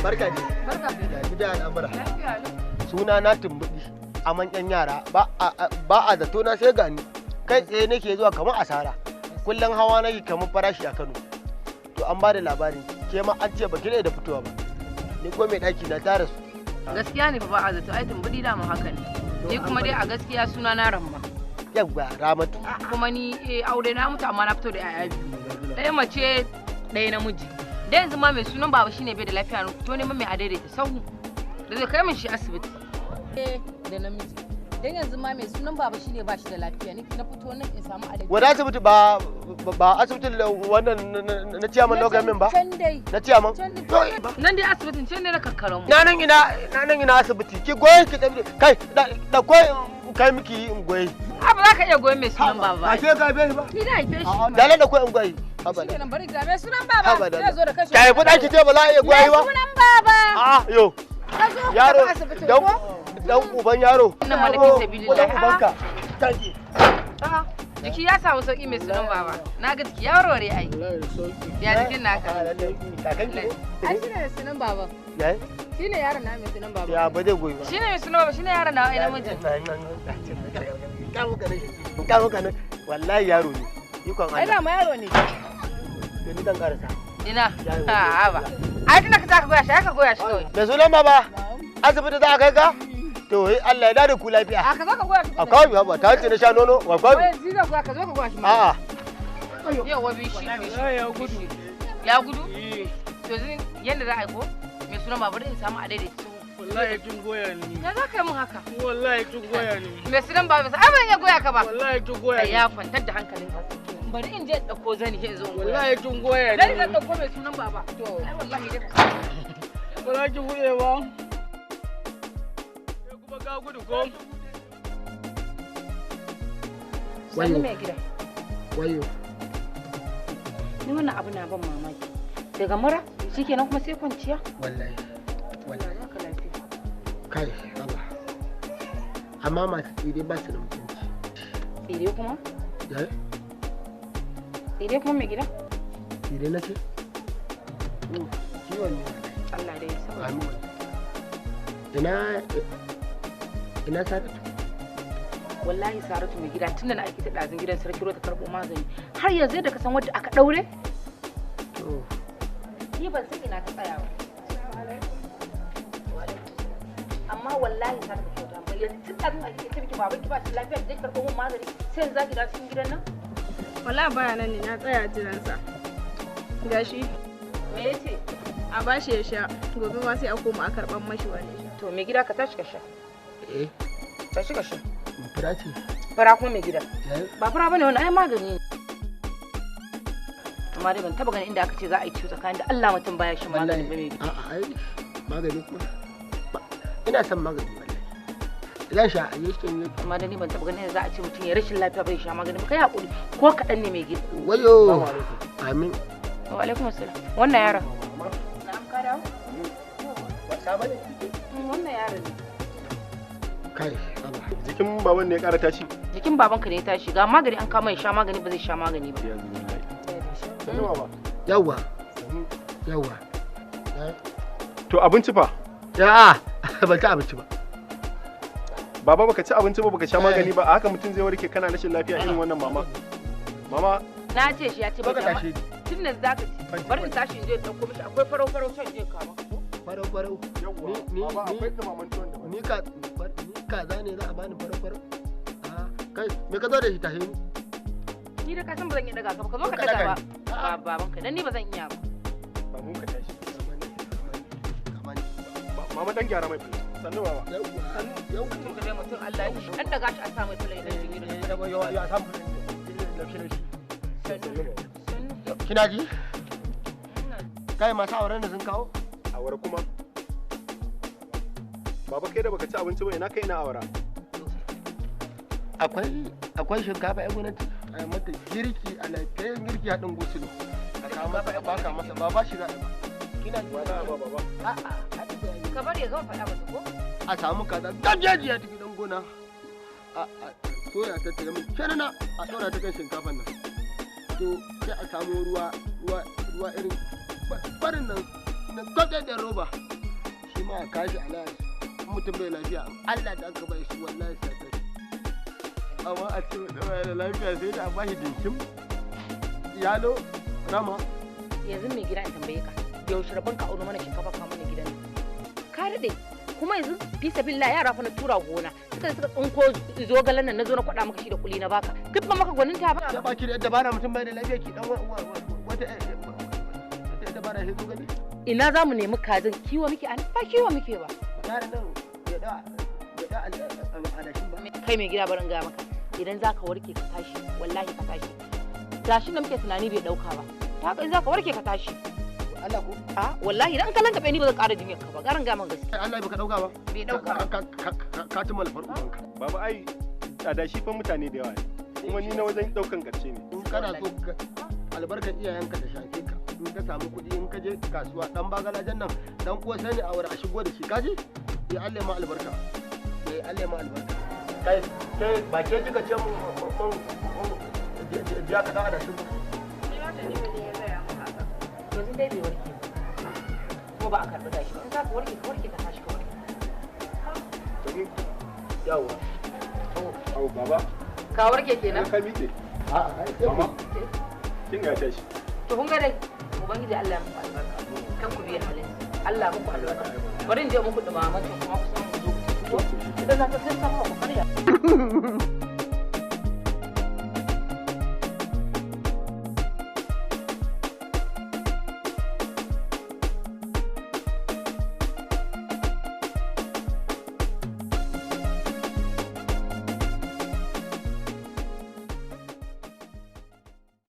Barka ne. Barka ne. Ya gida al'amura. Lafiya ne. Suna na Tumbuɗi. A manyan yara ba a zato na sai gani. Kai tsaye nake zuwa kamar asara. Kullum hawa nake kamar farashi a Kano. To an ba da labarin ke ma an ce ba ki da fitowa ba. Ni ko mai ɗaki na tara su. Gaskiya ne fa ba a zato ai Tumbuɗi da mu haka ne. Ni kuma dai a gaskiya suna na Ramma. Yawwa Ramatu. Kuma ni aure na mutu amma na fito da 'ya'ya biyu. Ɗaya mace ɗaya namiji. Da yanzu ma mai sunan baba shine bai da lafiya na fito neman mai adaidaita sahu. Da zai kai min shi asibiti. Da namiji. Dan yanzu ma mai sunan baba shine ba shi da lafiya ni na fito nan in samu adaidaita. Wani asibiti ba asibitin wannan na ciyaman lokacin ba? Can dai. Na ciyaman? Nan dai asibitin can dai na kakkaran mu. Na nan ina asibiti. Ki goye ki tafi. Kai da koyi kai miki in goye. A ba za ka iya goyon mai sunan baba. Ba ke ka haife shi ba? Ni na haife shi. Dale da koyi in goye. Shi kenan bari ga mai sunan baba. Zai zo da kashi. Kai fuda ki ce ba za a iya goye ba? Sunan baba. A'a yo. Ka zo Yaro ka asibiti ko? dan uban yaro. Wannan malafi sabilillah. Dan ubanka. Tanki. Jiki ya samu sauki mai sunan baba. Na ga jiki ya warware ai. Ya jikin naka. Kakanki ne? Ai shine mai sunan baba. Yayi? Shine yaron na mai sunan baba. Ya ba zai goyi ba. Shine mai sunan baba, shine yaron na ai namijin. Ka muka ne. Wallahi yaro ne. Ikon Allah. Ai da ma yaro ne. To ni dan karasa. Ina? Ha ba. Ai tunda ka zaka goya shi, ka goya shi kawai. Da sunan baba. Asibiti za a kai ka? To Allah ya dade ku lafiya. A ka zo ka goya shi. A kawo biya ba ta ce na sha nono wa kawo. Wai zira goya ka zo ka goya shi. A'a. Yawa bi shi. Ya gudu. Ya gudu? To zin yanda za a yi ko? Mai sunan baba da in samu a daidaita. Wallahi tun goya ni. Ya za ka yi mun haka? Wallahi tun goya ni. Mai sunan baba sai ban iya goya ka ba. Wallahi tun goya ni. Ya kwantar da hankalin ka. Bari in je dauko zani sai zo. Wallahi tun goya ni. Dai zan dauko mai sunan baba. To ai wallahi dai. Ba za ki buɗe ba. Sai kuma ka gudu ko? Wani mai gida. Wayo. Ni wannan abu na ban mamaki. Daga mura shikenan kuma sai kwanciya. Wallahi. Wallahi haka lafiya. Kai Allah. Amma masu tsire ba su da mutunci. Tsire kuma? Ya? Tsire kuma mai gida? Tsire na ce? Ciwon ne. Allah dai ya sauya. Amin. Ina Saratu? Wallahi Saratu mai gida tunda na aiki ta ɗazin gidan sarki ta karɓo magani. Har yanzu yadda ka san wadda aka ɗaure? To. Ni ban san ina ta tsaya ba. Amma wallahi Saratu kyauta ba yanzu tun ɗazin aiki ta miki babanki ba shi lafiya da zai karɓo mun magani sai yanzu za ki dawo cikin gidan nan? Wallahi baya nan ne na tsaya jiransa. Gashi. Me yace? A bashi ya sha. Gobe ma sai a koma a karɓan mashi wani. To mai gida ka tashi ka sha. Eh. Tashi ka sha. Fura ce. Fara kuma mai gida. Yayi. Ba fara bane wannan ai magani ne. Amma dai ban taba ganin inda aka ce za a yi ciwo tsakanin da Allah mutum baya shan magani ba mai gida. A'a ai magani kuma. Ina son magani wallahi. Zan sha a yi shi ne. Amma dai ni ban taba ganin inda za a ce mutum ya rashin lafiya bai sha magani ba kai hakuri ko kaɗan ne mai gida. Wayo. Amin. Wa alaikum assalam. Wannan yaron. Na'am ka dawo? Wasa bane. Wannan yaron ne. Kai Allah. Jikin baban ne ya ƙara tashi. Jikin babanka ne ya tashi ga magani an kama ya sha magani ba zai sha magani ba. Yawwa. Yawwa. To abinci fa? Ya ban ci abinci ba. Baba baka ci abinci ba baka sha magani ba a haka mutum zai warke kana rashin lafiya irin wannan mama. Mama. Na ce shi ya ce ba Baka tashi. tun nan zaka ci. Bari in tashi in je in dauko mishi akwai farau can je ka maka. Farau. Baba akwai tumaman tuwon da Ni kaza ne za a bani farau. Kai me ka zo da shi tahe ni? Ni da ka san ba zan iya daga ka ba ka zo ka daga ba. Babanka dan ni ba zan iya ba. ba mun ka tashi. Mama dan gyara mai fili. Sannu baba. Yau. Mutum ka dai mutum Allah ya shi dan daga shi a sa mai fulai dan jini da Ya samu Kina ji? Kai masu auren da sun kawo? Awara kuma. Baba kai da baka ci abinci ba ina kai ina awara. Akwai shinkafa yan gwamnati a mata girki a lafiyayyen girki haɗin gusulo. A kawo masa baka masa ba shi za a ba. Kina ji? Wala ba baba. A'a. ka bari ya gama faɗa masa ko? A samu kaza gajejiya ta gidan gona. A soya ta tare min shanana a ɗora ta kan shinkafan nan. To sai a samu ruwa irin farin nan na gajejen roba. shi ma a kashi a layi mutum bai lafiya Allah da aka bai shi wallahi sai ta amma a ce bai da lafiya sai da ba shi dinkim yalo rama yanzu mai gida in tambaye ka yaushe rabon ka auna mana shinkafa ka mana gidan nan ka daɗe kuma yanzu fi sabilillah yara fa na tura gona suka tsinko zogalen nan na zo na kwaɗa maka shi da kuli na baka duk ba maka gwaninta ba ya baki da dabara mutum bai da lafiya ki dan wata dabara sai zogale ina za mu nemi kajin kiwo muke an ba kiwo muke ba yaran nan ya da alashin ba kai mai gida barin ga maka idan za ka warke ka tashi wallahi ka tashi gashin da muke tunani bai dauka ba ta haka in za ka warke ka tashi Allah ko a wallahi idan ka lanka ni ba zan ƙara jinyar ka ba garin gaman gaskiya Allah baka dauka ba bai dauka ka ci malfar ubanka baba ai adashi fa mutane da yawa ne kuma ni na wajen daukan karshe ne in kana so albarkar iyayenka ta shafe ka in ka samu kuɗi in ka je kasuwa dan bagalajen nan dan kuwa sani a wuri a shigo da shi kaji ya Allah ma albarka ya Allah ma albarka kai ba ke kika ce mun biya ka da shi ba Ni wata ne mai ya gaya mu haka. yanzu dai bai warke ko ba a karɓi gashi ba in za ka warke ka tashi ka warke yawa au baba ka warke kenan ka miƙe mama kin ga tashi to kun ga dai ubangiji Allah ya muku albarka kan ku biya halin Allah muku albarka bari in je muku dumama kuma ku san ku zo idan na ta sai sama ku karya